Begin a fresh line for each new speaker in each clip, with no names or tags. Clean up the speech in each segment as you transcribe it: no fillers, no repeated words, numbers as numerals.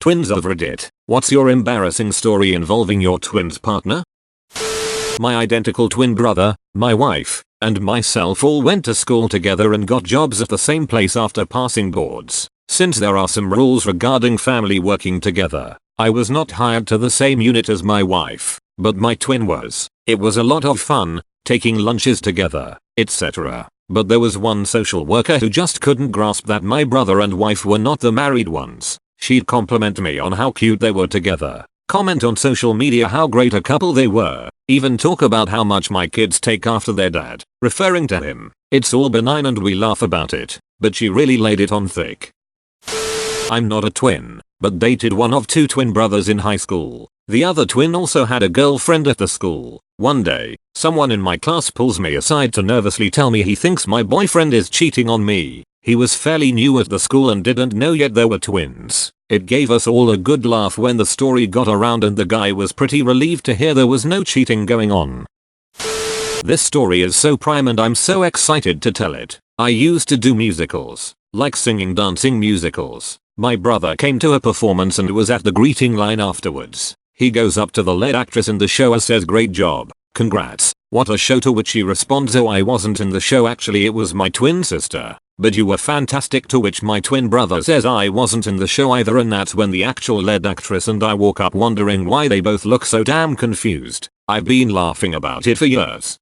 Twins of Reddit, what's your embarrassing story involving your twins partner? My identical twin brother, my wife, and myself all went to school together and got jobs at the same place after passing boards. Since there are some rules regarding family working together, I was not hired to the same unit as my wife, but my twin was. It was a lot of fun, taking lunches together, etc. But there was one social worker who just couldn't grasp that my brother and wife were not the married ones. She'd compliment me on how cute they were together, comment on social media how great a couple they were, even talk about how much my kids take after their dad, referring to him. It's all benign and we laugh about it, but she really laid it on thick. I'm not a twin, but dated one of two twin brothers in high school. The other twin also had a girlfriend at the school. One day, someone in my class pulls me aside to nervously tell me he thinks my boyfriend is cheating on me. He was fairly new at the school and didn't know yet there were twins. It gave us all a good laugh when the story got around and the guy was pretty relieved to hear there was no cheating going on. This story is so prime and I'm so excited to tell it. I used to do musicals, like singing dancing musicals. My brother came to a performance and was at the greeting line afterwards. He goes up to the lead actress in the show and says, "Great job, congrats, what a show," to which she responds, "Oh, I wasn't in the show, actually it was my twin sister. But you were fantastic," to which my twin brother says, "I wasn't in the show either," and that's when the actual lead actress and I walk up wondering why they both look so damn confused. I've been laughing about it for years.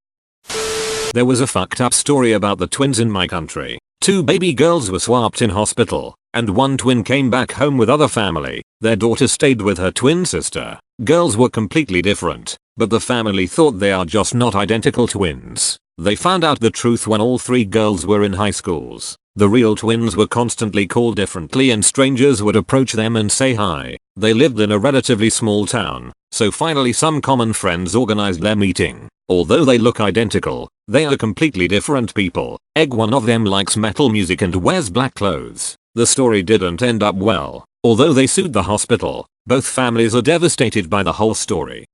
There was a fucked up story about the twins in my country. Two baby girls were swapped in hospital, and one twin came back home with other family. Their daughter stayed with her twin sister. Girls were completely different, but the family thought they are just not identical twins. They found out the truth when all three girls were in high schools. The real twins were constantly called differently and strangers would approach them and say hi. They lived in a relatively small town, so finally some common friends organized their meeting. Although they look identical, they are completely different people. One of them likes metal music and wears black clothes. The story didn't end up well. Although they sued the hospital, both families are devastated by the whole story.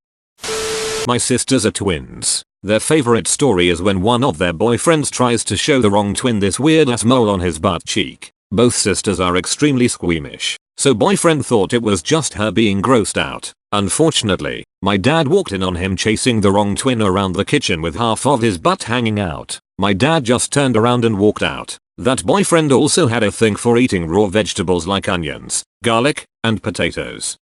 My sisters are twins. Their favorite story is when one of their boyfriends tries to show the wrong twin this weird ass mole on his butt cheek. Both sisters are extremely squeamish, so boyfriend thought it was just her being grossed out. Unfortunately, my dad walked in on him chasing the wrong twin around the kitchen with half of his butt hanging out. My dad just turned around and walked out. That boyfriend also had a thing for eating raw vegetables like onions, garlic, and potatoes.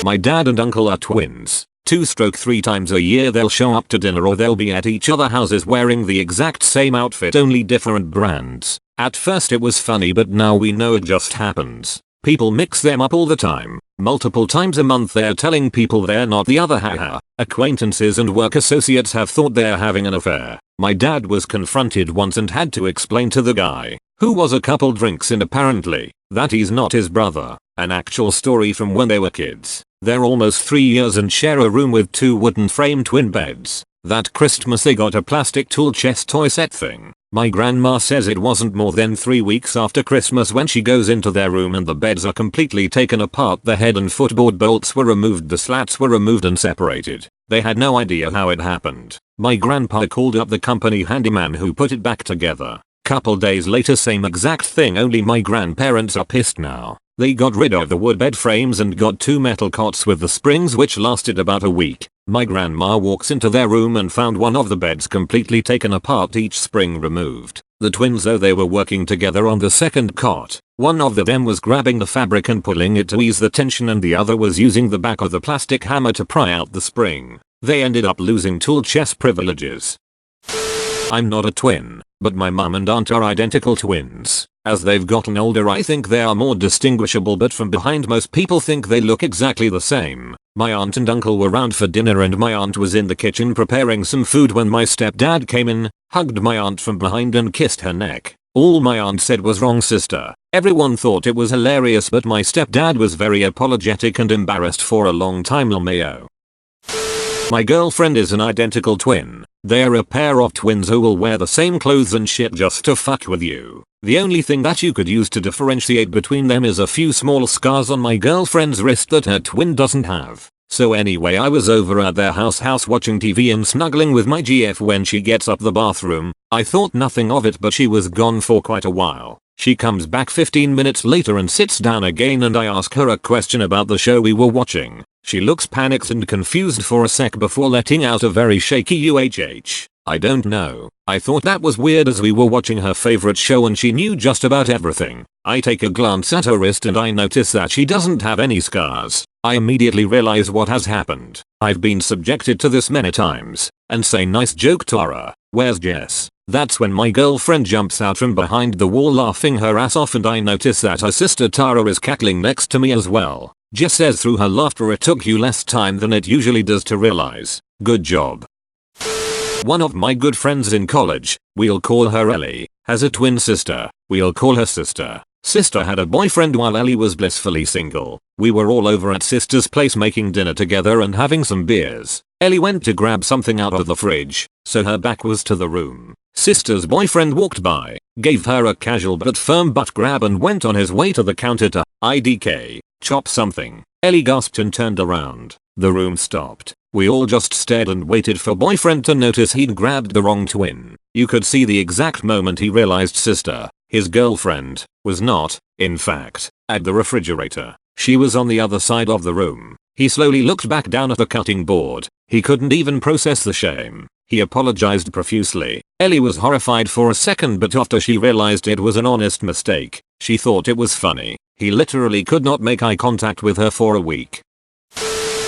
My dad and uncle are twins. 2-3 times a year they'll show up to dinner or they'll be at each other's houses wearing the exact same outfit, only different brands. At first it was funny, but now we know it just happens. People mix them up all the time. Multiple times a month they're telling people they're not the other. Haha. Acquaintances and work associates have thought they're having an affair. My dad was confronted once and had to explain to the guy, who was a couple drinks in apparently, that he's not his brother. An actual story from when they were kids. They're almost 3 years and share a room with 2 wooden frame twin beds. That Christmas they got a plastic tool chest toy set thing. My grandma says it wasn't more than 3 weeks after Christmas when she goes into their room and the beds are completely taken apart. The head and footboard bolts were removed, the slats were removed and separated. They had no idea how it happened. My grandpa called up the company handyman who put it back together. Couple days later, same exact thing, only my grandparents are pissed now. They got rid of the wood bed frames and got 2 metal cots with the springs, which lasted about a week. My grandma walks into their room and found one of the beds completely taken apart, each spring removed. The twins, though they were working together on the second cot, one of them was grabbing the fabric and pulling it to ease the tension and the other was using the back of the plastic hammer to pry out the spring. They ended up losing tool chest privileges. I'm not a twin, but my mum and aunt are identical twins. As they've gotten older I think they are more distinguishable, but from behind most people think they look exactly the same. My aunt and uncle were round for dinner and my aunt was in the kitchen preparing some food when my stepdad came in, hugged my aunt from behind and kissed her neck. All my aunt said was, "Wrong sister." Everyone thought it was hilarious, but my stepdad was very apologetic and embarrassed for a long time. LMAO. My girlfriend is an identical twin. They're a pair of twins who will wear the same clothes and shit just to fuck with you. The only thing that you could use to differentiate between them is a few small scars on my girlfriend's wrist that her twin doesn't have. So anyway, I was over at their house watching TV and snuggling with my GF when she gets up the bathroom. I thought nothing of it, but she was gone for quite a while. She comes back 15 minutes later and sits down again, and I ask her a question about the show we were watching. She looks panicked and confused for a sec before letting out a very shaky UHH. I don't know. I thought that was weird as we were watching her favorite show and she knew just about everything. I take a glance at her wrist and I notice that she doesn't have any scars. I immediately realize what has happened. I've been subjected to this many times. And say, nice joke, Tara. Where's Jess? That's when my girlfriend jumps out from behind the wall laughing her ass off, and I notice that her sister Tara is cackling next to me as well. Jess says through her laughter, it took you less time than it usually does to realize. Good job. One of my good friends in college, we'll call her Ellie, has a twin sister. We'll call her Sister. Sister had a boyfriend while Ellie was blissfully single. We were all over at Sister's place making dinner together and having some beers. Ellie went to grab something out of the fridge, so her back was to the room. Sister's boyfriend walked by, gave her a casual but firm butt grab and went on his way to the counter to IDK, chop something. Ellie gasped and turned around. The room stopped. We all just stared and waited for boyfriend to notice he'd grabbed the wrong twin. You could see the exact moment he realized Sister, his girlfriend, was not, in fact, at the refrigerator. She was on the other side of the room. He slowly looked back down at the cutting board. He couldn't even process the shame. He apologized profusely. Ellie was horrified for a second, but after she realized it was an honest mistake, she thought it was funny. He literally could not make eye contact with her for a week.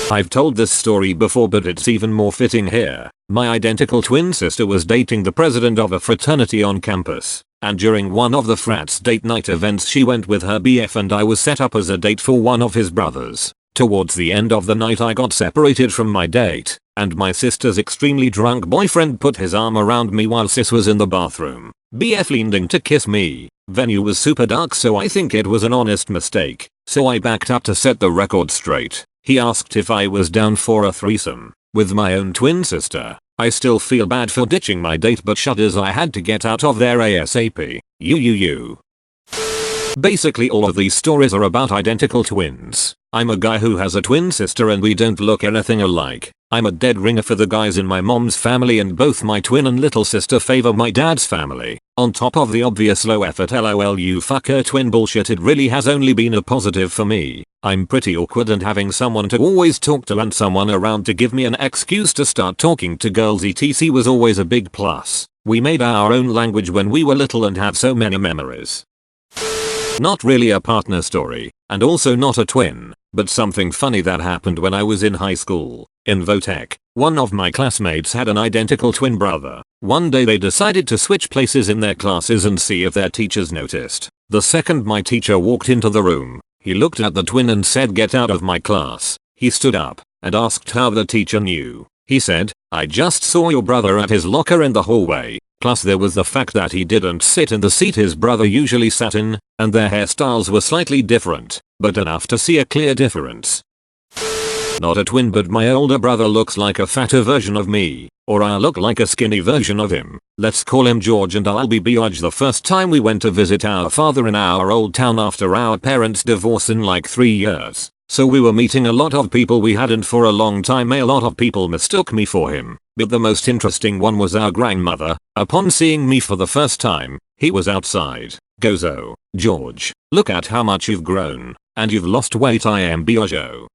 I've told this story before, but it's even more fitting here. My identical twin sister was dating the president of a fraternity on campus, and during one of the frat's date night events she went with her BF and I was set up as a date for one of his brothers. Towards the end of the night I got separated from my date, and my sister's extremely drunk boyfriend put his arm around me while sis was in the bathroom. BF leaned in to kiss me. Venue was super dark, so I think it was an honest mistake, so I backed up to set the record straight. He asked if I was down for a threesome with my own twin sister. I still feel bad for ditching my date, but shudders I had to get out of there ASAP. Basically all of these stories are about identical twins. I'm a guy who has a twin sister and we don't look anything alike. I'm a dead ringer for the guys in my mom's family, and both my twin and little sister favor my dad's family. On top of the obvious low effort lol you fucker twin bullshit, it really has only been a positive for me. I'm pretty awkward, and having someone to always talk to and someone around to give me an excuse to start talking to girls etc was always a big plus. We made our own language when we were little and have so many memories. Not really a partner story, and also not a twin, but something funny that happened when I was in high school. In Votech, one of my classmates had an identical twin brother. One day they decided to switch places in their classes and see if their teachers noticed. The second my teacher walked into the room, he looked at the twin and said, "Get out of my class." He stood up and asked how the teacher knew. He said, "I just saw your brother at his locker in the hallway." Plus there was the fact that he didn't sit in the seat his brother usually sat in, and their hairstyles were slightly different, but enough to see a clear difference. Not a twin, but my older brother looks like a fatter version of me, or I look like a skinny version of him. Let's call him George, and I'll be George. The first time we went to visit our father in our old town after our parents' divorce in like 3 years. So we were meeting a lot of people we hadn't for a long time. A lot of people mistook me for him, but the most interesting one was our grandmother. Upon seeing me for the first time, he was outside. Goes, "Oh, George, look at how much you've grown, and you've lost weight." I am Biojo.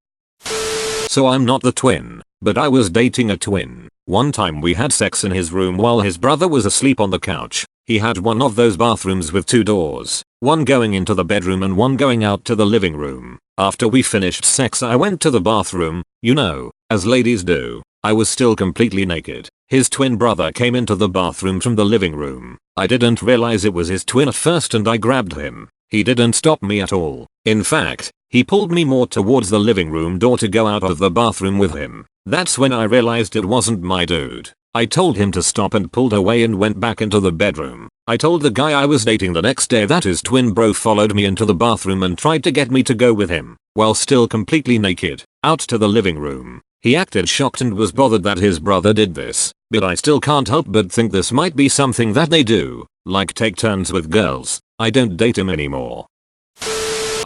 So I'm not the twin, but I was dating a twin. One time we had sex in his room while his brother was asleep on the couch. He had one of those bathrooms with 2 doors, one going into the bedroom and one going out to the living room. After we finished sex I went to the bathroom, you know, as ladies do. I was still completely naked. His twin brother came into the bathroom from the living room. I didn't realize it was his twin at first and I grabbed him. He didn't stop me at all. In fact, he pulled me more towards the living room door to go out of the bathroom with him. That's when I realized it wasn't my dude. I told him to stop and pulled away and went back into the bedroom. I told the guy I was dating the next day that his twin bro followed me into the bathroom and tried to get me to go with him, while still completely naked, out to the living room. He acted shocked and was bothered that his brother did this, but I still can't help but think this might be something that they do, like take turns with girls. I don't date him anymore.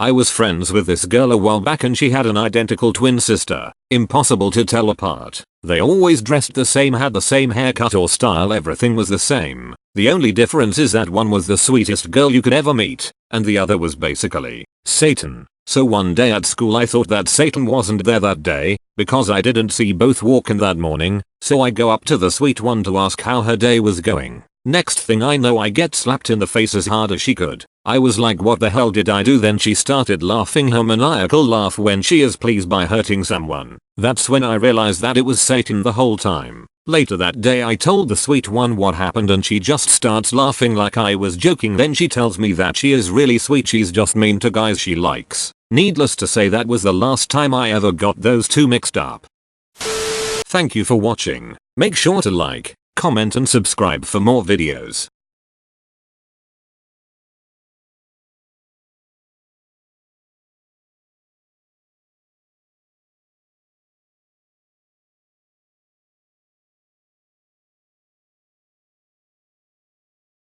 I was friends with this girl a while back and she had an identical twin sister. Impossible to tell apart. They always dressed the same, had the same haircut or style, everything was the same. The only difference is that one was the sweetest girl you could ever meet, and the other was basically Satan. So one day at school I thought that Satan wasn't there that day, because I didn't see both walk in that morning, so I go up to the sweet one to ask how her day was going. Next thing I know I get slapped in the face as hard as she could. I was like, what the hell did I do? Then she started laughing her maniacal laugh when she is pleased by hurting someone. That's when I realized that it was Satan the whole time. Later that day I told the sweet one what happened and she just starts laughing like I was joking. Then she tells me that she is really sweet, she's just mean to guys she likes. Needless to say, that was the last time I ever got those two mixed up. Thank you for watching. Make sure to like, comment and subscribe for more videos.